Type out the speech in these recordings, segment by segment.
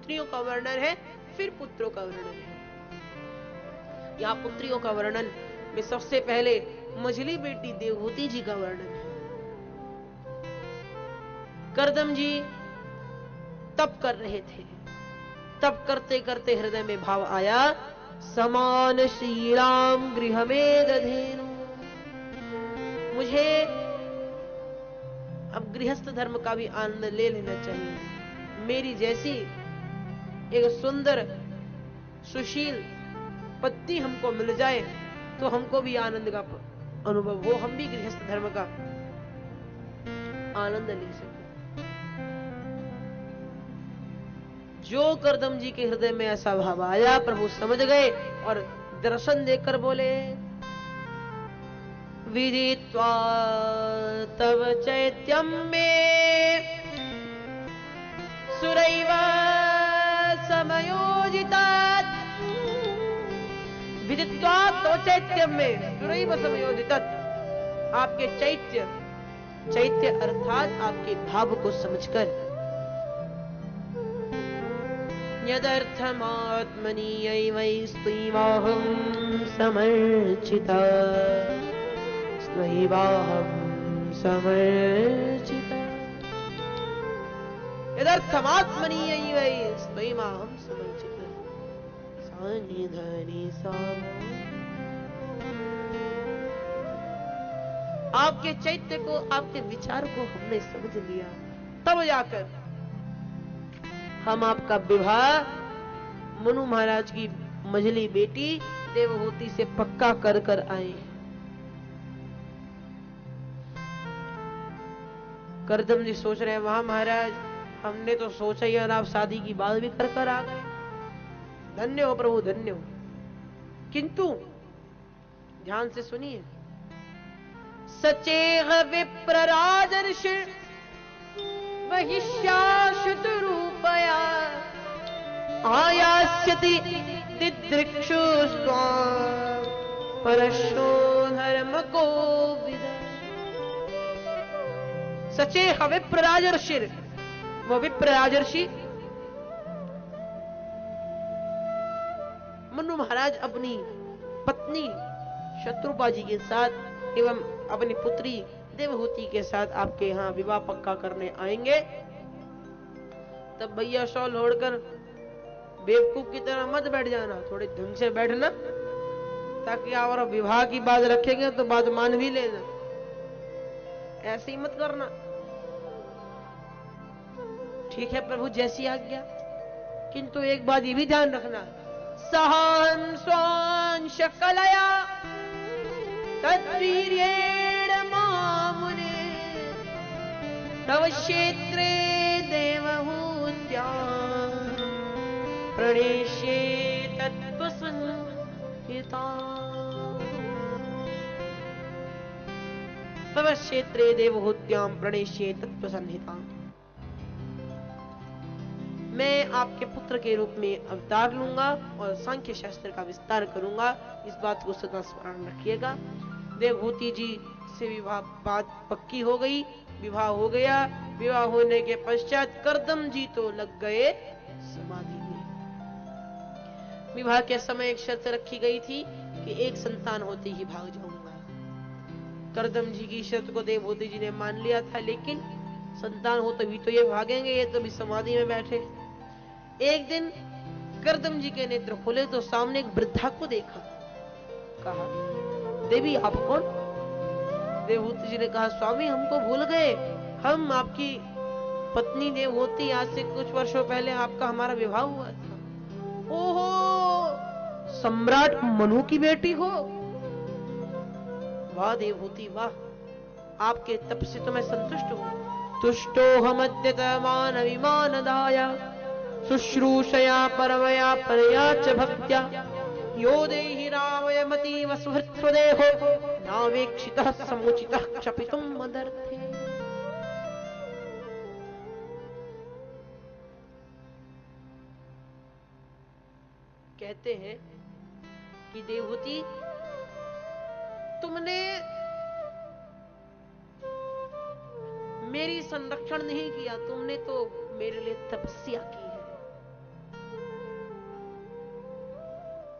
पुत्रियों का वर्णन है, फिर पुत्रों का वर्णन है। यहाँ पुत्रियों का वर्णन में सबसे पहले मझली बेटी देवहूति जी का वर्णन है। करदम जी तप कर रहे थे। तप करते करते हृदय में भाव आया, समान श्रीराम गृह में दधेनु। मुझे अब गृहस्थ धर्म का भी आनंद ले लेना चाहिए। मेरी जैसी एक सुंदर सुशील पत्नी हमको मिल जाए तो हमको भी आनंद का अनुभव हो, हम भी गृहस्थ धर्म का आनंद ले सके। जो करदम जी के हृदय में ऐसा भाव आया, प्रभु समझ गए और दर्शन देकर बोले, विदित्वा तव चैत्यम में सुरैव समयोजितात। विदित्वा तव चैत्यम में सुरैव समयोजितात। आपके चैत्य, चैत्य अर्थात आपके भाव को समझकर, यदर्थमात्मनीयैवैस्त्वय्यहं समर्चिता, स्त्वय्यहं समर्चिता। यदर्थमात्मनीयैवैस्त्वय्यहं समर्चिता, सानिधनि सा। आपके चैत्य को, आपके विचार को हमने समझ लिया, तब जाकर हम आपका विवाह मनु महाराज की मझली बेटी देवहूति से पक्का कर कर आए। करदम जी सोच रहे हैं, वहां महाराज हमने तो सोचा ही और आप शादी की बात भी कर कर आ गए। धन्य हो प्रभु, धन्य हो। किंतु ध्यान से सुनिए, सचेह विप्रराजर्षि वहिष्याश्रुत रूपया आयास्यति दिदृक्षु स्वाम परशो धर्म को विद। सचेह विप्रराजर्षि, वो विप्रराजर्षि मनु महाराज अपनी पत्नी शत्रुपा जी के साथ एवं अपनी पुत्री देवहूति के साथ आपके यहाँ विवाह पक्का करने आएंगे। तब भैया शॉल ओढ़कर बेवकूफ की तरह मत बैठ जाना, थोड़े ढंग से बैठना, ताकि और विवाह की बात रखेंगे तो बात मान भी लेना, ऐसे ही मत करना। ठीक है प्रभु, जैसी आज्ञा। किंतु एक बात ये भी ध्यान रखना, सहं स्वांश कलया तद्वीर्येण मामुने तव क्षेत्रे देवहूत्यां प्रणेष्ये तत्त्वसंहितां। तव क्षेत्रे देवहूत्यां प्रणेष्ये तत्त्वसंहितां। मैं आपके पुत्र के रूप में अवतार लूंगा और सांख्य शास्त्र का विस्तार करूंगा, इस बात को सदा स्मरण रखिएगा। देवहूति जी से विवाह बात पक्की हो गई, विवाह हो गया। विवाह होने के पश्चात करदम जी तो लग गए समाधि में। विवाह के समय एक शर्त रखी गई थी कि एक संतान होते ही भाग जाऊंगा। करदम जी की शर्त को देवहूति जी ने मान लिया था, लेकिन संतान हो तभी तो ये भागेंगे, ये तो भी समाधि में बैठे। एक दिन करदम जी के नेत्र खुले तो सामने एक वृद्धा को देखा। कहा, देवी आप कौन? देवहूति जी ने कहा, स्वामी हमको भूल गए, हम आपकी पत्नी देवहूति, आज से कुछ वर्षों पहले आपका हमारा विवाह हुआ था। ओहो, सम्राट मनु की बेटी हो? वाह देवहूति वाह, आपके तप से तो मैं संतुष्ट हूं। तुष्टो हमद्यतमान विमानदाय शुश्रूषया परमया परया च भक्त्या यो देहि रामय मतीव सुहृत्स्वदेहो नावेक्षितः समुचितः क्षपितुं मदर्थे। कहते हैं कि देवहूति, तुमने मेरी संरक्षण नहीं किया, तुमने तो मेरे लिए तपस्या की है।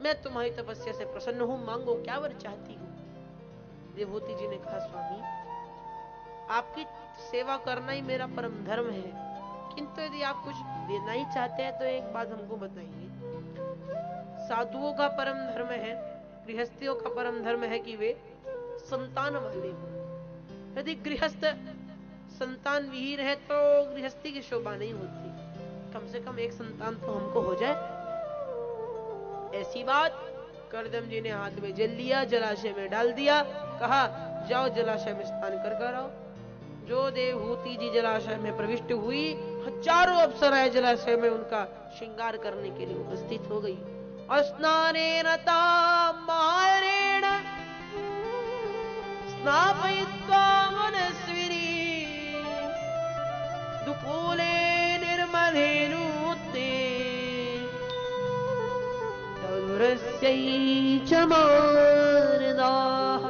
मैं तुम्हारी तपस्या से प्रसन्न हूं, मांगो क्या वर चाहती हो। देवहूति जी ने कहा, स्वामी आपकी सेवा करना ही मेरा परम धर्म है, किंतु यदि आप कुछ देना ही चाहते हैं तो एक बात हमको बताइए। साधुओं का परम धर्म है, गृहस्थियों का परम धर्म है कि वे संतान वाले हों। यदि गृहस्थ संतान विहीन है तो गृहस्थी की शोभा नहीं होती, कम से कम एक संतान तो हमको हो जाए। ऐसी बात करदम जी ने हाथ में जल लिया, जलाशय में डाल दिया, कहा जाओ जलाशय में स्नान कर आओ। जो देवहूति जी जलाशय में प्रविष्ट हुई, हजारों अप्सराएं जलाशय में उनका श्रृंगार करने के लिए उपस्थित हो गई। स्नानेन तामारेण स्नापयित्वा मनस्विनी दुकूले निर्मलेनुते तदुरस्यै च मानदाः।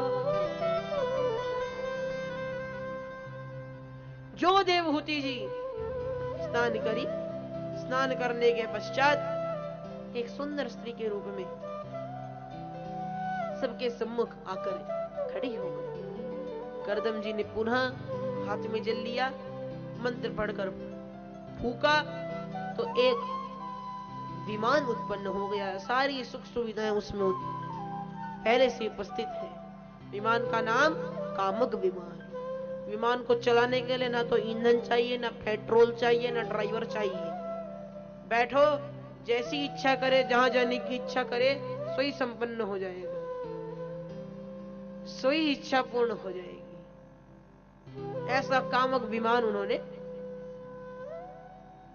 जो देवहूति जी स्नान करी, स्नान करने के पश्चात एक सुंदर स्त्री के रूप में सबके सम्मुख आकर खड़ी हो गई। करदम जी ने पुनः हाथ में जल लिया, मंत्र पढ़कर फूका तो एक विमान उत्पन्न हो गया। सारी सुख सुविधाएं उसमें पहले से उपस्थित है। विमान का नाम कामक विमान। विमान को चलाने के लिए ना तो ईंधन चाहिए, ना पेट्रोल चाहिए, ना ड्राइवर चाहिए। बैठो, जैसी इच्छा करे, जहां जाने की इच्छा करे, सोई संपन्न हो जाएगा, सोई इच्छा पूर्ण हो जाएगी। ऐसा कामक विमान उन्होंने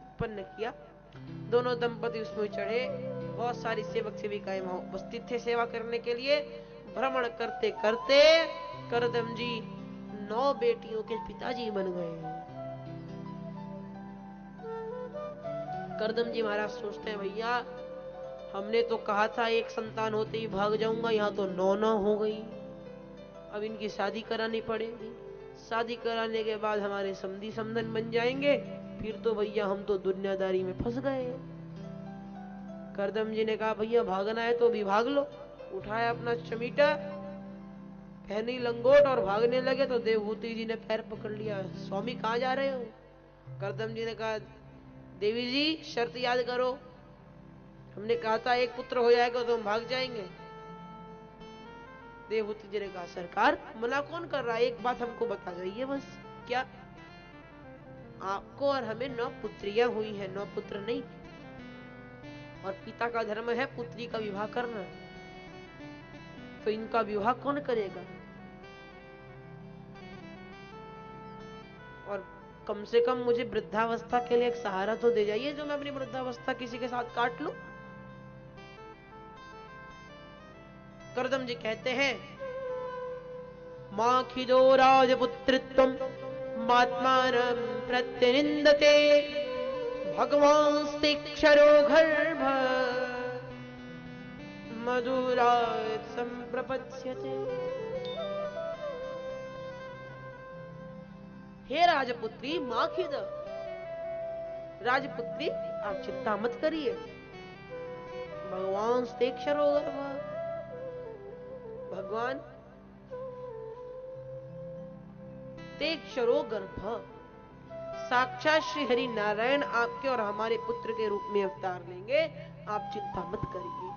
उत्पन्न किया। दोनों दंपति उसमें चढ़े। बहुत सारी सेवक सेविकाएं वहां उपस्थित थे सेवा करने के लिए। भ्रमण करते करते करदम जी 9 बेटियों के पिताजी बन गए। करदम जी महाराज सोचते हैं, भैया हमने तो कहा था एक संतान होते ही भाग जाऊंगा, यहाँ तो 9 हो गई। अब इनकी शादी करानी पड़ेगी। शादी कराने के बाद हमारे समधी समधन बन जाएंगे, फिर तो भैया हम तो दुनियादारी में फंस गए। करदम जी ने कहा, भैया भागना है तो भी भाग लो। उठाया अपना चमीटा, पहनी लंगोट और भागने लगे तो देवहूति जी ने पैर पकड़ लिया। स्वामी कहाँ जा रहे हो? करदम जी ने कहा, देवी जी शर्त याद करो, हमने कहा था एक पुत्र हो जाएगा तो हम भाग जाएंगे। देवहूति जी ने कहा, सरकार मना कौन कर रहा है, एक बात हमको बता जाइए बस। क्या? आपको और हमें 9 पुत्रियां हुई हैं, 9 पुत्र नहीं। और पिता का धर्म है पुत्री का विवाह करना, तो इनका विवाह कौन करेगा? और कम से कम मुझे वृद्धावस्था के लिए एक सहारा तो दे जाइए, जो मैं अपनी वृद्धावस्था किसी के साथ काट लूं। करदम जी कहते हैं, माखिदो राजपुत्रित्वं मात्मानं प्रत्यनिन्दते भगवांस्तीक्षरो गर्भ मधुरात् संप्रपत्स्यते। हे राजपुत्री माखिद, राजपुत्री आप चिंता मत करिए। भगवांस्तीक्षरो गर्भ, भगवान तेक्षरो गर्भ, साक्षात श्री हरि नारायण आपके और हमारे पुत्र के रूप में अवतार लेंगे, आप चिंता मत करिए।